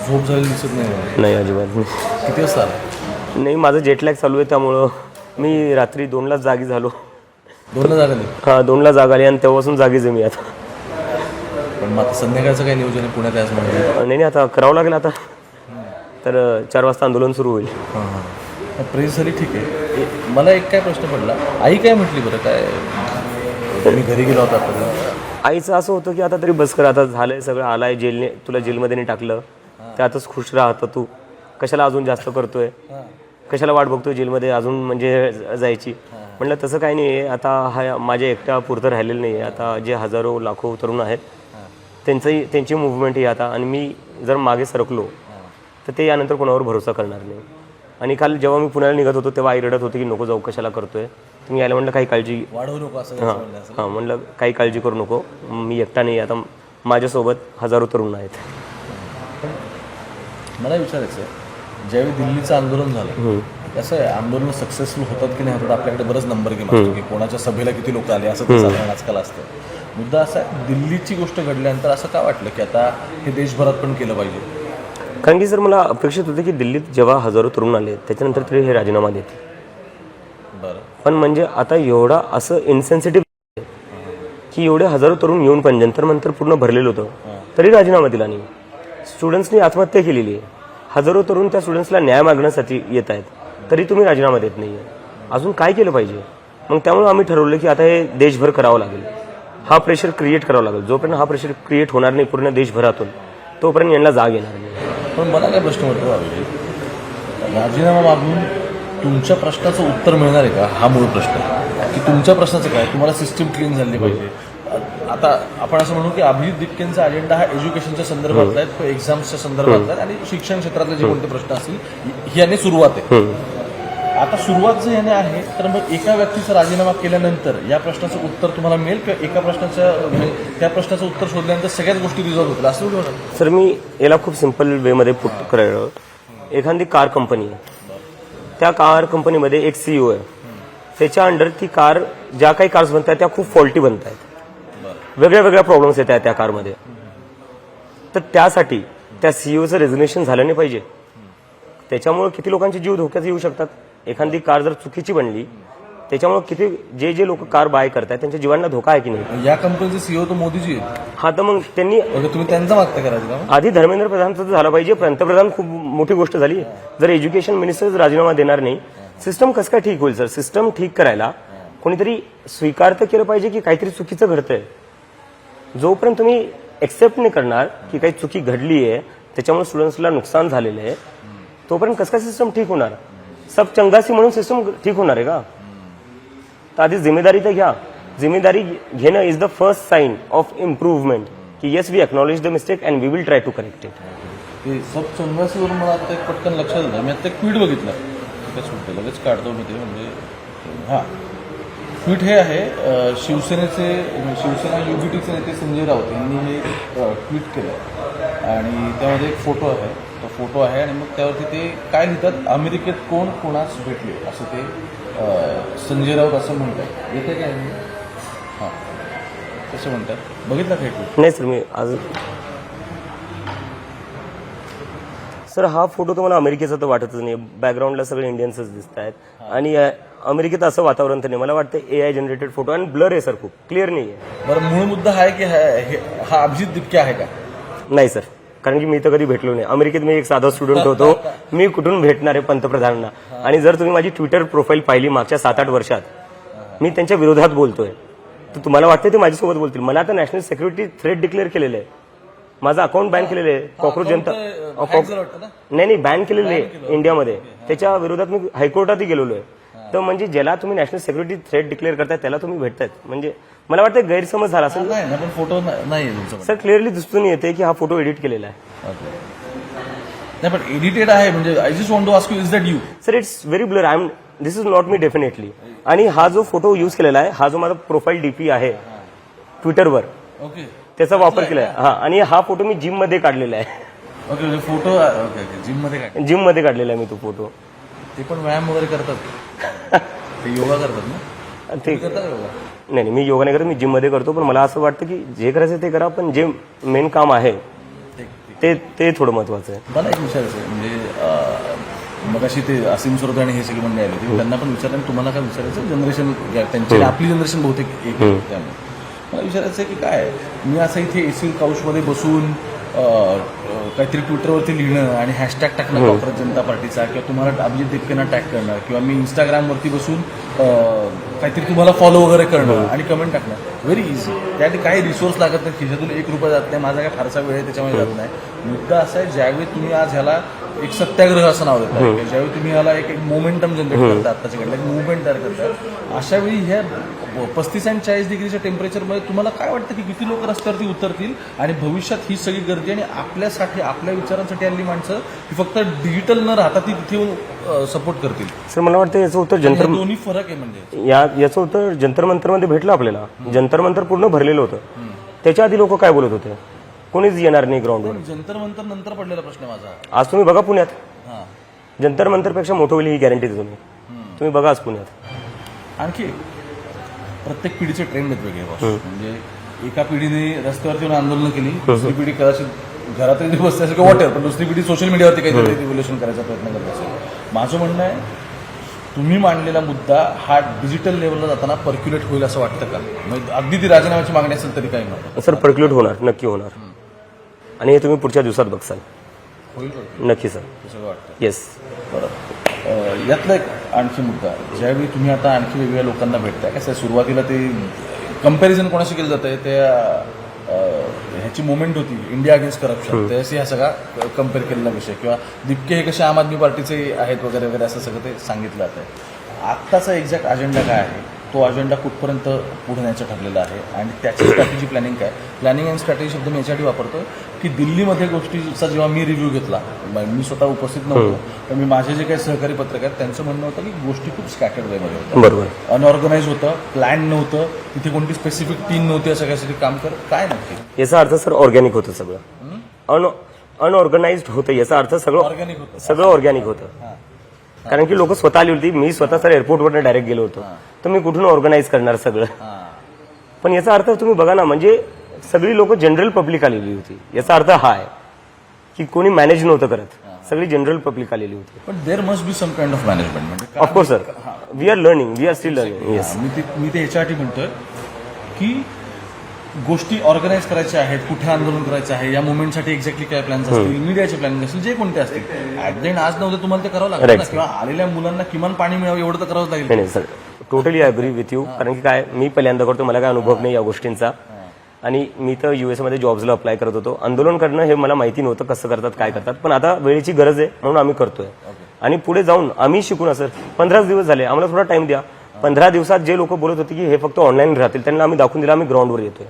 झोप झालेली दिसत नाही. नाही अजिबात नाही. किती वाजता आला? नाही माझं जेटलॅग चालू आहे त्यामुळं मी रात्री 2लाच जागी झालो. 2ला जागा नाही. हां 2ला जाग आली आणि तेव्हापासून जागीच आहे मी आता. पण मग आता संध्याकाळचं काय नियोजन आहे पुण्यात आज म्हणजे? नाही आता करावं लागेल आता. तर 4 वाजता आंदोलन सुरू होईल. हां हां प्रेस झाली ठीक आहे. मला एक काय प्रश्न पडला, आई काय म्हटली बरं? काय मी घरी गेलो होता तर आईचं असं होतं की आता तरी बस कर, आता झालंय सगळं, आलाय जेलने, तुला जेलमध्ये नाही टाकलं त्यातच खुश राहतं तू, कशाला अजून जास्त करतोय, कशाला वाट बघतोय जेलमध्ये अजून म्हणजे जायची. म्हटलं तसं काही नाही आहे, आता हा माझ्या एकट्या पुरतं राहिलेलं नाही आहे. आता जे हजारो लाखो तरुण आहेत त्यांची मुवमेंट ही आता, आणि मी जर मागे सरकलो तर ते यानंतर कोणावर भरोसा करणार नाही. आणि काल जेव्हा मी पुण्याला निघत होतो तेव्हा आई रडत होती की नको जाऊ, कशाला करतोय तुम्ही, यायला म्हटलं काही काळजी वाढवू नको असं. हां म्हटलं काही काळजी करू नको, मी एकटा नाही, आता माझ्यासोबत हजारो तरुण आहेत. मला विचारायचं आहे, ज्यावेळी दिल्लीचं आंदोलन झालं कसं आहे, आंदोलन सक्सेसफुल होतात की नाही होतात आपल्याकडे बरंच नंबर गेम असतो की कोणाच्या सभेला किती लोक आले, असं ते साधारण आजकाल असतं. मुद्दा असा आहे, दिल्लीची गोष्ट घडल्यानंतर असं का वाटलं की आता हे देशभरात पण केलं पाहिजे? कारण की सर मला अपेक्षित होतं की दिल्लीत जेव्हा हजारो तरुण आले त्याच्यानंतर तरी हे राजीनामा देतील. बरं. पण म्हणजे आता एवढा असं इन्सेन्सिटिव्ह की एवढे हजारो तरुण येऊन पण जंतर मंतर पूर्ण भरलेलं होतं तरी राजीनामा दिला नाही. स्टुडंट्सनी आत्महत्या केलेली आहे, हजारो तरुण त्या स्टुडंट्सला न्याय मागण्यासाठी येत आहेत, तरी तुम्ही राजीनामा देत नाही आहे. अजून काय केलं पाहिजे? मग त्यामुळे आम्ही ठरवलं की आता हे देशभर करावं लागेल, हा प्रेशर क्रिएट करावा लागेल. जोपर्यंत हा प्रेशर क्रिएट होणार नाही पूर्ण देशभरातून तोपर्यंत यांना जाग येणार नाही. पण मला काय प्रश्न पडतो अभिजित, राजीनामा मागून तुमच्या प्रश्नाचं उत्तर मिळणार आहे का, हा मूळ प्रश्न आहे. की तुमच्या प्रश्नाचं काय, तुम्हाला सिस्टीम क्लीन झाली पाहिजे. आता आपण असं म्हणू की अभिजित दिपकेंचा अजेंडा हा एज्युकेशनच्या संदर्भात आहे, तो एक्झाम्सच्या संदर्भात आहे आणि शिक्षण क्षेत्रातले जे कोणते प्रश्न असतील ही याने सुरुवात आहे. आता सुरुवात जर याने आहे तर मग एका व्यक्तीचा राजीनामा केल्यानंतर या प्रश्नाचं उत्तर तुम्हाला मिळेल किंवा एका प्रश्नाच्या त्या प्रश्नाचं उत्तर शोधल्यानंतर सगळ्याच गोष्टी रिझॉल्व्ह होतील असं होणार? सर मी याला खूप सिम्पल वेमध्ये पुट करायला, एखादी कार कंपनी आहे, त्या कार कंपनीमध्ये एक सीईओ आहे, त्याच्या अंडर ती कार, ज्या काही कार्स बनतात त्या खूप फॉल्टी बनत आहेत, वेगळ्या वेगळ्या प्रॉब्लेम्स येत आहेत त्या कारमध्ये. तर त्यासाठी त्या सीईओचं रेझिग्नेशन झालं नाही पाहिजे. त्याच्यामुळे किती लोकांचे जीव धोक्यात येऊ शकतात. एखादी कार जर चुकीची बनली त्याच्यामुळे किती जे लोक कार बाय करतात त्यांच्या जीवांना धोका आहे की नाही. या कंपनीचे सीईओ तर मोदीजी आहेत. हा तर मग त्यांनी तुम्ही त्यांचा मागता करायचं आधी धर्मेंद्र प्रधानचं झालं पाहिजे. पंतप्रधान खूप मोठी गोष्ट झाली. जर एज्युकेशन मिनिस्टर राजीनामा देणार नाही, सिस्टम कसं काय ठीक होईल सर? सिस्टम ठीक करायला कोणीतरी स्वीकार तर केलं पाहिजे की काहीतरी चुकीचं घडतंय. जोपर्यंत तुम्ही एक्सेप्ट नाही करणार की काही चुकी घडली आहे, त्याच्यामुळे स्टुडंट्सला नुकसान झालेलं आहे, तोपर्यंत कसं काय सिस्टम ठीक होणार? सब चंगासी म्हणून सिस्टम ठीक होणार आहे का? तर आधी जिम्मेदारी तर घ्या. जिम्मेदारी घेणं is the first sign of improvement की yes we acknowledge the mistake and we will try to correct it. ते सब चंगासीवरून मला आता एक पटकन लक्षात आलं. मी आता एक ट्विट बघितलं, लगेच काढतो मी ते. म्हणजे हां, ट्विट हे आहे, शिवसेना युबीटीचे नेते संजय राऊत यांनी हे ट्विट केलं आणि त्यामध्ये एक फोटो आहे. तो फोटो आहे आणि मग त्यावरती ते काय लिहितात, अमेरिकेत कोण कोणास भेटले असं ते संजय राऊत असं म्हणतात. येते काय? हां, कसं म्हणतात बघितलं काय ट्विट? नाही सर, मी आज सर हा फोटो तुम्हाला अमेरिकेचा तर वाटतच नाही. बॅकग्राऊंडला सगळे इंडियन्सच दिसत आहेत आणि अमेरिकेत असं वातावरण तर नाही. मला वाटतं AI जनरेटेड फोटो आणि ब्लर आहे सर, खूप क्लिअर नाही आहे. बरं, मूळ मुद्दा हा आहे की हा अभिजित दिपके आहे का? नाही सर, कारण की मी तर कधी भेटलो नाही. अमेरिकेत मी एक साधा स्टुडंट होतो, मी कुठून भेटणार आहे पंतप्रधानांना? आणि जर तुम्ही माझी ट्विटर प्रोफाईल पाहिली मागच्या 7-8 वर्षात, मी त्यांच्या विरोधात बोलतोय, तर तुम्हाला वाटतं ते माझ्यासोबत बोलतील? मला आता नॅशनल सिक्युरिटी थ्रेट डिक्लेअर केलेलं आहे. माझं अकाउंट बॅन केलेलं आहे. कॉक्रोच जनता नाही बॅन केलेलं आहे इंडियामध्ये. त्याच्या विरोधात मी हायकोर्टातही गेलेलो आहे. तर म्हणजे ज्याला तुम्ही नॅशनल सिक्युरिटी थ्रेट डिक्लेअर करताय त्याला तुम्ही भेटतायत, म्हणजे मला वाटतं गैरसमज झाला असेल. पण फोटो नाही सर क्लिअरली दिसून येते की हा फोटो एडिट केलेला आहे. नाही पण एडिटेड आहे. म्हणजे I just want to ask you, is that you? Sir it's very blur. This is not me definitely. आणि हा जो फोटो यूज केलेला आहे, हा जो माझा प्रोफाईल डीपी आहे ट्विटरवर, ओके, त्याचा वापर केलाय. हा, आणि हा फोटो मी जिम मध्ये काढलेला आहे. ओके, म्हणजे फोटो ओके जिम मध्ये काय? जिम मध्ये काढलेला आहे मी तो फोटो. ते पण व्यायाम वगैरे करतात, ते योगा करतात ना? ते करतात योगा? नाही, मी योगा नाही करत, मी जिम मध्ये करतो. पण मला असं वाटतं की जे करायचं ते करा, पण जे मेन काम आहे ते थोडं महत्वाचं आहे. मला एक विचारायचं आहे, म्हणजे मग अशी ते असीम सरोदे आणि हे सगळी मंडळी आली होती, त्यांना पण विचारलं आणि तुम्हाला काय विचारायचं, जनरेशन त्यांची आपली जनरेशन बहुतेक एक आहे. त्यामुळे मला विचारायचं आहे की काय, मी असं इथे एसी काउचमध्ये बसून काहीतरी ट्विटरवरती लिहिणं आणि हॅशटॅग टाकणं काँग्रेस जनता पार्टीचा, किंवा तुम्हाला अभिजित देपकेंना टॅग करणं, किंवा मी इंस्टाग्रामवरती बसून काहीतरी तुम्हाला फॉलो वगैरे करणं आणि कमेंट टाकणं, व्हेरी इझी. त्यासाठी काही रिसोर्स लागत नाही, खिशातून ₹1 जात नाही, माझा काय फारसा वेळ आहे त्याच्यामध्ये जात नाही. मुद्दा असा आहे, ज्यावेळी तुम्ही आज ह्याला एक सत्याग्रह असं नाव देता, ज्यावेळी तुम्ही ह्याला एक मोमेंटम जनरेट करता, आत्ताच्या घडलं एक मुवमेंट तयार करता, अशावेळी ह्या 35 आणि 40 डिग्रीच्या टेम्परेचरमध्ये तुम्हाला काय वाटतं की किती लोक रस्त्यावरती उतरतील आणि भविष्यात ही सगळी गर्दी, आणि आपल्यासाठी आपल्या विचारांसाठी आलेली माणसं ती फक्त डिजिटल न राहता ती तिथे येऊन सपोर्ट करतील. सर मला वाटतं याचं उत्तर जंतर दोन्ही फरक आहे. म्हणजे याचं उत्तर जंतर मंतरमध्ये भेटलं आपल्याला. जंतर मंतर पूर्ण भरलेलं होतं, त्याच्या आधी लोक काय बोलत होते, कोणीच येणार नाही ग्राउंडवर. जंतर मंतर नंतर पडलेला प्रश्न माझा. आज तुम्ही बघा पुण्यात हां, जंतर मंतरपेक्षा मोठं होईल ही गॅरंटी देतो मी. तुम्ही बघा आज पुण्यात. आणखी प्रत्येक पिढीचे ट्रेंड आहेत वेगळे बॉस. म्हणजे एका पिढीने रस्त्यावरती येऊन आंदोलन केली, दुसरी पिढी कदाचित घरातही बसते असेल किंवा वॉटर, पण दुसरी पिढी सोशल मीडियावरती काहीतरी रिव्होल्युशन करायचा प्रयत्न करत असेल. माझं म्हणणं आहे, तुम्ही मांडलेला मुद्दा हा डिजिटल लेवलला जाताना पर्क्युलेट होईल असं वाटतं का? म्हणजे अगदी ती राजीनाम्याची मागणी असेल तरी काही म्हणतात. सर पर्क्युलेट होणार, नक्की होणार, आणि हे तुम्ही पुढच्या दिवसात बघसाल. होईल का? नक्की सर. हे सगळं वाटतं. येस. बरं, यातला एक आणखी मुद्दा, ज्यावेळी तुम्ही आता आणखी वेगवेगळ्या लोकांना भेटताय, कसं आहे, सुरुवातीला ते कम्पॅरिझन कोणाशी केलं जातं, त्या ह्याची मुवमेंट होती इंडिया अगेन्स्ट करप्शन, त्याशी हा सगळा कम्पेअर केलेला विषय, किंवा दिपके हे कसे आम आदमी पार्टीचे आहेत वगैरे वगैरे असं सगळं ते सांगितलं जातं. आत्ताचा एक्झॅक्ट अजेंडा काय आहे, तो अजेंडा कुठपर्यंत पुढे न्यायचं ठरलेला आहे, आणि त्याची स्ट्रॅटेजी प्लॅनिंग काय. प्लॅनिंग अँड स्ट्रॅटेजी शब्द मी याच्यासाठी वापरतो की दिल्लीमध्ये गोष्टीचा जेव्हा मी रिव्ह्यू घेतला, मी स्वतः उपस्थित नव्हतो, तर मी माझे जे काही सहकारी पत्रकार आहेत त्यांचं म्हणणं होतं की गोष्टी खूप स्कॅटर्ड वेमध्ये होत्या, बरोबर, अनऑर्गनाइज होतं, प्लॅन नव्हतं, तिथे कोणती स्पेसिफिक टीम नव्हती असं काहीतरी काम कर. काय नक्की याचा अर्थ सर ऑर्गॅनिक होतं सगळं, अनऑर्गनाइज्ड होतं, याचा अर्थ सगळं ऑर्गॅनिक होतं. सगळं ऑर्गॅनिक होतं. कारण की लोक स्वतः आली होती, मी स्वतः सर एअरपोर्टवर डायरेक्ट गेलो होतो, तर मी कुठून ऑर्गनाईज करणार सगळं. पण याचा अर्थ तुम्ही बघा ना, म्हणजे सगळी लोक जनरल पब्लिक आलेली होती. याचा अर्थ हा आहे की कोणी मॅनेज नव्हतं करत, सगळी जनरल पब्लिक आलेली होती. पण there must be some kind of management. म्हणजे of course sir, we are learning, we are still learning. Yes. मी ते ह्याच्यासाठी म्हणतोय की गोष्टी ऑर्गनाईज करायच्या आहेत, कुठे आंदोलन करायचं आहे, या मुवमेंटसाठी एक्झॅक्टली काय प्लॅन्स असतील, मीडियाचे प्लॅनिंग असतील, जे कोणते असतील, ऍट द एंड आज नव्हतं तुम्हाला ते करावं लागेल ना, किंवा आलेल्या मुलांना किमान पाणी मिळावं एवढं तर करावंच लागेल. नाही sir, totally agree with you. कारण की काय, मी पहिल्यांदा करतो, मला काय अनुभव नाही या गोष्टींचा, आणि मी तर US मध्ये जॉब्सला अप्लाय करत होतो. आंदोलन करणं हे मला माहिती नव्हतं कसं करतात, काय करतात, पण आता वेळेची गरज आहे म्हणून आम्ही करतोय, आणि पुढे जाऊन आम्ही शिकू ना सर. 15 दिवस झाले, आम्हाला थोडा टाइम द्या. 15 दिवसात जे लोक बोलत होते की हे फक्त ऑनलाईन राहतील, त्यांना आम्ही दाखवून दिलं, आम्ही ग्राउंडवर येतोय.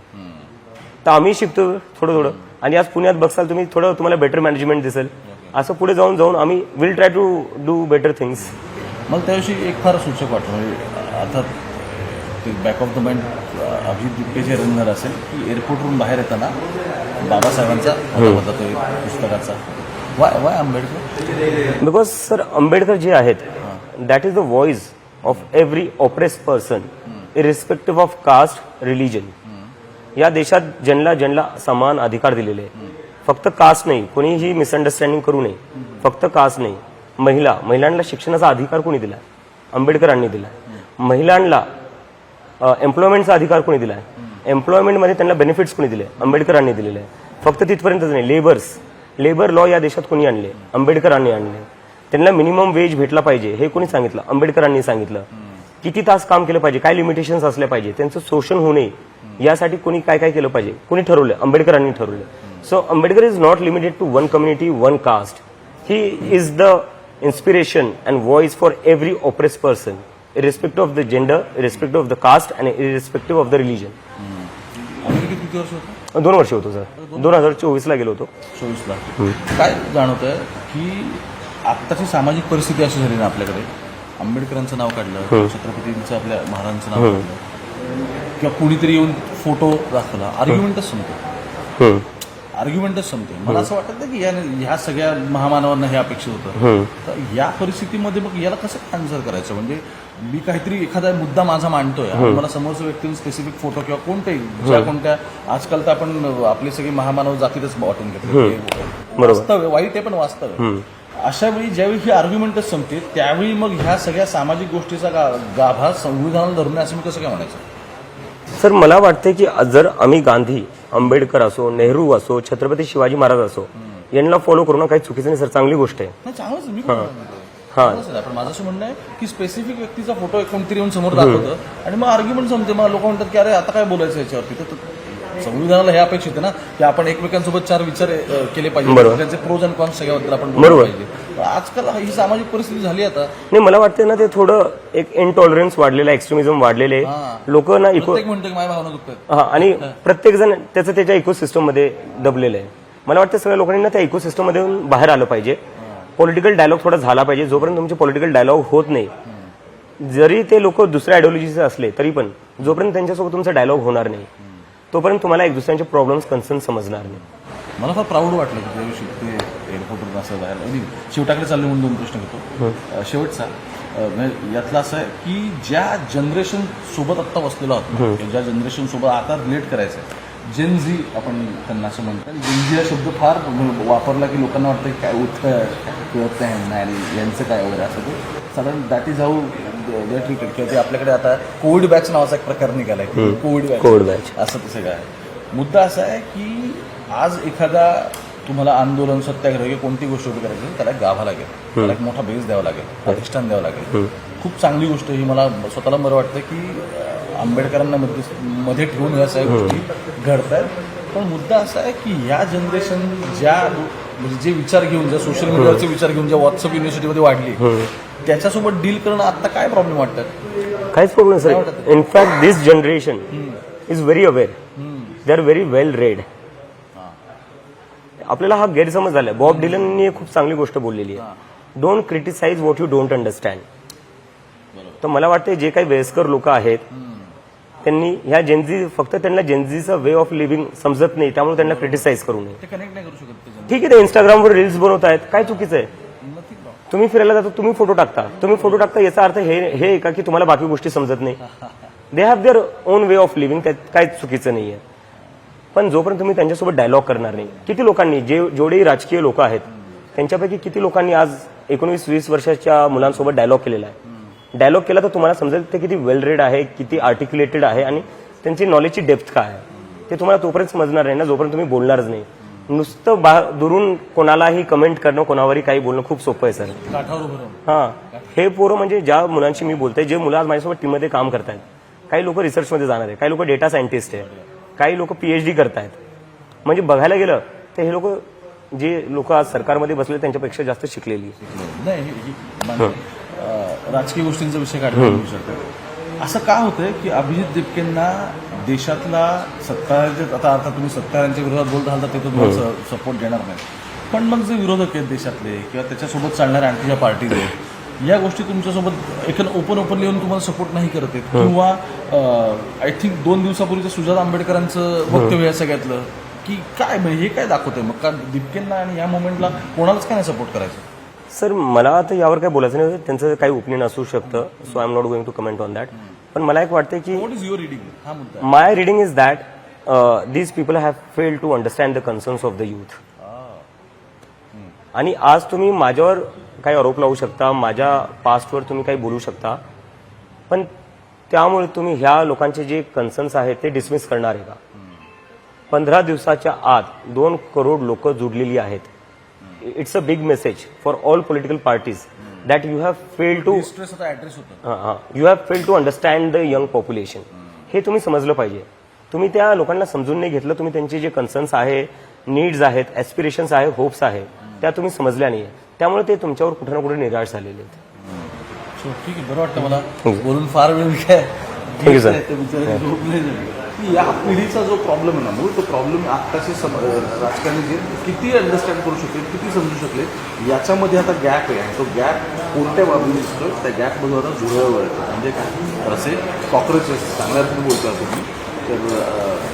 तर आम्ही शिकतो थोडं थोडं, आणि आज पुण्यात बघसाल तुम्ही, थोडं तुम्हाला बेटर मॅनेजमेंट दिसेल. असं पुढे जाऊन जाऊन आम्ही will try to do better things. मला त्याविषयी एक फार सूचक वाटतं, म्हणजे अर्थात ते back of the mind Abhijit दिपकेचे रंजन असेल की एअरपोर्टवरून बाहेर येताना बाबासाहेबांचा होता तो पुस्तकाचा, why Ambedkar. Because sir Ambedkar जे आहेत, that is the voice of every oppressed person, irrespective of caste, religion. या देशात ज्यांना समान अधिकार दिलेले आहे, फक्त कास्ट नाही, कोणीही मिसअंडरस्टँडिंग करू नये, फक्त कास्ट नाही, महिलांना शिक्षणाचा अधिकार कोणी दिलाय? आंबेडकरांनी दिलाय. महिलांना एम्प्लॉयमेंटचा अधिकार कोणी दिलाय? एम्प्लॉयमेंटमध्ये त्यांना बेनिफिट्स कोणी दिले? आंबेडकरांनी दिलेले आहे. फक्त तिथपर्यंतच नाही, लेबर लॉ या देशात कोणी आणले? आंबेडकरांनी आणले. त्यांना मिनिमम वेज भेटला पाहिजे हे कोणी सांगितलं? आंबेडकरांनी सांगितलं. किती तास काम केलं पाहिजे, काय लिमिटेशन्स असले पाहिजे, त्यांचं शोषण होऊ नये यासाठी कोणी काय काय केलं पाहिजे, कोणी ठरवलं? आंबेडकरांनी ठरवलं. So Ambedkar is not limited to one community, one caste. He is the inspiration and voice for every oppressed person, irrespective of the gender, irrespective of the caste, and irrespective of the religion. अमेरिकेत किती वर्ष होतं? 2 वर्ष होतो sir. 2024ला गेलो होतो. 24ला. काय जाणवतंय की आत्ताची सामाजिक परिस्थिती अशी झाली ना आपल्याकडे, आंबेडकरांचं नाव काढलं, छत्रपतींचं आपल्या महाराजांचं नाव काढलं, किंवा कुणीतरी येऊन फोटो दाखवला, आर्ग्युमेंटच संपतो. आर्ग्युमेंटच संपते. मला असं वाटत नाही की ह्या सगळ्या महामानवांना हे अपेक्षित होतं. तर या परिस्थितीमध्ये मग याला कसं आन्सर करायचं? म्हणजे मी काहीतरी एखादा मुद्दा माझा मांडतोय, मला समोरच्या व्यक्तीने स्पेसिफिक फोटो किंवा कोणत्याही ज्या कोणत्या आजकाल तर आपण आपले सगळे महामानव जातीतच वाटून घेतले. वास्तव वाईट आहे पण वास्तव आहे. अशा वेळी ज्यावेळी ही आर्ग्युमेंटच संपते त्यावेळी मग ह्या सगळ्या सामाजिक गोष्टीचा गाभा संविधानाला धरून असं मी कसं काय म्हणायचं? सर मला वाटते की जर आम्ही गांधी, आंबेडकर असो, नेहरू असो, छत्रपती शिवाजी महाराज असो यांना फॉलो करणं काही चुकीचं नाही सर, चांगली गोष्ट आहे. नाही चांगलंच मी पण माझं असं म्हणणं आहे की स्पेसिफिक व्यक्तीचा फोटो कोणतरी येऊन समोर दाखवतं आणि मग आर्ग्युमेंट संपते. मग लोक म्हणतात की अरे आता काय बोलायचं याच्यावरती. तर संविधानाला हे अपेक्षित आहे ना की आपण एकमेकांसोबत चार विचार केले पाहिजे, त्यांचे प्रोज अँड कॉन्स सगळ्याबद्दल आपण बोललं पाहिजे. आजकाल ही सामाजिक परिस्थिती झाली आता. नाही मला वाटतं ना ते थोडं एक इनटॉलरन्स वाढलेलं आहे, एक्स्ट्रीमिझम वाढलेले लोक ना म्हणतो माझ्या भावना दुखतात. हा आणि प्रत्येक जण त्याचं त्याच्या इकोसिस्टम मध्ये दबलेलं आहे. मला वाटतं सगळ्या लोकांनी ना त्या इकोसिस्टम मध्ये बाहेर आलं पाहिजे. पॉलिटिकल डायलॉग थोडा झाला पाहिजे. जोपर्यंत तुमचे पॉलिटिकल डायलॉग होत नाही, जरी ते लोक दुसऱ्या आयडिओलॉजीचे असले तरी पण जोपर्यंत त्यांच्यासोबत तुमचा डायलॉग होणार नाही तोपर्यंत तुम्हाला एक दुसऱ्यांचे प्रॉब्लेम्स कन्सर्न समजणार नाही. मला फार प्राऊड वाटलं की त्या दिवशी ते एअरपोर्टवर असं जायला शेवटाकडे चालले म्हणून 2 प्रश्न घेतो. शेवटचा यातला असं आहे की ज्या जनरेशन सोबत आत्ता बसलेलो आहोत, ज्या जनरेशन सोबत आता रिलेट करायचं आहे, जेनझी आपण त्यांना असं म्हणतात. जेनझी हा शब्द फार वापरला की लोकांना वाटतं की काय कळत नाही आणि यांचं काय वगैरे असं. ते साधारण that is how they treated. किंवा ते आपल्याकडे आता कोविड बॅच नावाचा एक प्रकार निघालाय, कोविड बॅच असं तसं काय. मुद्दा असा आहे की आज एखादा तुम्हाला आंदोलन, सत्याग्रह किंवा कोणती गोष्ट उभी करायची त्याला गाभा लागेल, त्याला एक मोठा बेस द्यावा लागेल, अधिष्ठान द्यावं लागेल. खूप चांगली गोष्ट ही मला स्वतःला बरं वाटतं की आंबेडकरांना मध्ये ठेवून या सगळ्या गोष्टी घडत आहेत. पण मुद्दा असा आहे की ह्या जनरेशन म्हणजे जे विचार घेऊन, ज्या सोशल मीडियावरचे विचार घेऊन, ज्या व्हॉट्सअप युनिव्हर्सिटीमध्ये वाढली त्याच्यासोबत डील करणं आता काय प्रॉब्लेम वाटतात? काहीच problem sir. In fact this generation is very aware, they are very well read. आपल्याला हा गैरसमज झालाय. बॉब डिलननी खूप चांगली गोष्ट बोललेली आहे, don't criticise what you don't understand. तर मला वाटतं जे काही वयस्कर लोक आहेत त्यांनी ह्या जेनझी, फक्त त्यांना जेनझीचा वे ऑफ लिव्हिंग समजत नाही त्यामुळे त्यांना क्रिटिसाइज करू नये. ते कनेक्ट नाही करू शकत. ठीक आहे, ते इंस्टाग्रामवर रील्स बनवतायत, काय चुकीचं आहे? तुम्ही फिरायला जाता, तुम्ही फोटो टाकता, याचा अर्थ हे का की तुम्हाला बाकी गोष्टी समजत नाही? They have their own way of living, त्यात काय चुकीचं नाहीये. पण जोपर्यंत तुम्ही त्यांच्यासोबत डायलॉग करणार नाही, किती लोकांनी, जेवढेही राजकीय लोक आहेत त्यांच्यापैकी किती लोकांनी आज 19-20 वर्षाच्या मुलांसोबत डायलॉग केलेला आहे? डायलॉग केला तर तुम्हाला समजेल ते किती वेल रेड आहे, किती आर्टिक्युलेटेड आहे आणि त्यांची नॉलेजची डेप्थ काय आहे ते तुम्हाला तोपर्यंत समजणार नाही ना जोपर्यंत तुम्ही बोलणारच नाही. नुसतं दुरून कोणालाही कमेंट करणं, कोणावरही काही बोलणं खूप सोपं आहे सर. हे पोरं म्हणजे ज्या मुलांशी मी बोलतोय, जे मुलं आज माझ्यासोबत टीममध्ये काम करतायत, काही लोक रिसर्चमध्ये जाणार आहे, काही लोक डेटा सायंटिस्ट आहे, काही लोक PhD करतायत. म्हणजे बघायला गेलं तर हे लोक, जे लोक आज सरकारमध्ये बसले त्यांच्यापेक्षा जास्त शिकलेली नाही. राजकीय गोष्टींचा विषय काढला असं का होतंय की अभिजित दिपकेंना देशातला आता तुम्ही सत्तारांच्या विरोधात बोलत आहात तर ते तुम्हाला सपोर्ट देणार नाही, पण मग जे विरोधक आहेत देशातले किंवा त्याच्यासोबत चालणाऱ्या आणखी ज्या पार्टीज आहेत, या गोष्टी तुमच्यासोबत ओपनली येऊन तुम्हाला सपोर्ट नाही करत आहेत. किंवा आय थिंक 2 दिवसापूर्वीचं सुजात आंबेडकरांचं वक्तव्य या सगळ्यातलं की काय म्हणजे हे काय दाखवतंय मग? का दिपकेंना आणि या मुवमेंटला कोणालाच काय नाही सपोर्ट करायचं? सर मला आता यावर काय बोलायचं नाही, त्यांचं काही ओपिनियन असू शकतं, so I am not going to comment on that. पण मला एक वाटतं की व्हॉट इज युअर रीडिंग? हा मुद्दा. My reading is that these people have failed to understand the concerns of the youth. आणि आज तुम्ही माझ्यावर काही आरोप लावू शकता, माझ्या पास्टवर तुम्ही काही बोलू शकता, पण त्यामुळे तुम्ही ह्या लोकांचे जे कन्सर्न्स आहेत ते डिसमिस करणार आहे का? 15 दिवसाच्या आत 2 करोड लोक जुडलेली आहेत. It's a big message for all political parties that you have failed to understand the young population. हे तुम्ही समजलं पाहिजे. तुम्ही त्या लोकांना समजून नाही घेतलं, तुम्ही त्यांचे जे कन्सर्न्स आहे, नीड्स आहेत, ऍस्पिरेशन्स आहे, होप्स आहे, त्या तुम्ही समजल्या नाही. त्यामुळे ते तुमच्यावर कुठे ना कुठे निराश झालेले आहेत. ठीक आहे, बरं वाटतं मला बोलून. फार वेळ काय थँक्यू सर. या पिढीचा जो प्रॉब्लेम आहे ना, मूळ तो प्रॉब्लेम आत्ताचे राजकारणी जे किती अंडरस्टँड करू शकले, किती समजू शकले, याच्यामध्ये आता गॅप आहे. तो गॅप कोणत्या बाबतीत दिसतो? त्या गॅपमध्ये आता जुळवळ येतो. म्हणजे काय, असे कॉक्रोचेस चांगल्या अर्थाने बोलतो तुम्ही, तर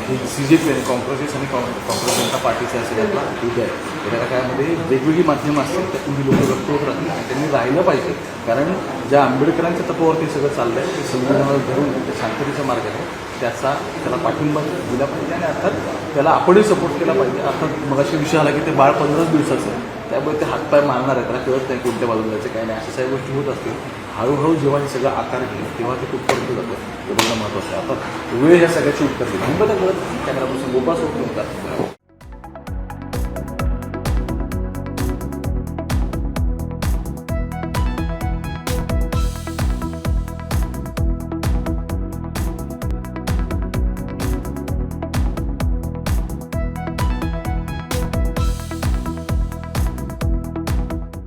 हे CJP आणि काँग्रेस आणि काँग्रेस जनता पार्टीचा असेल आपला उद्या आहे. येणाऱ्या काळामध्ये वेगवेगळी माध्यमं असतील त्यातून ही लोक व्यक्त होत राहतील आणि त्यांनी राहिलं पाहिजे. कारण ज्या आंबेडकरांच्या तत्वावरती सगळं चाललं आहे ते संविधानाला धरून ते शांततेचा मार्ग आहे त्याला पाठिंबा दिला पाहिजे आणि अर्थात त्याला आपणही सपोर्ट केला पाहिजे. अर्थात मगाशी विषय आला की ते बाळ 15 दिवसाचं आहे त्यामुळे ते हातपाय मारणार आहे त्याला कळत नाही कोणत्या बाजूला जायचं काय नाही अशा सगळ्या गोष्टी होत असतील. हळूहळू जेव्हा हे सगळं आकार घेईल तेव्हा ते कुठपर्यंत जातं हे बघणं महत्त्वाचं आहे. आता वेळ ह्या सगळ्याची उत्तर दिली मुंबईला कळत कॅमेरापासून गोपाळ सोबत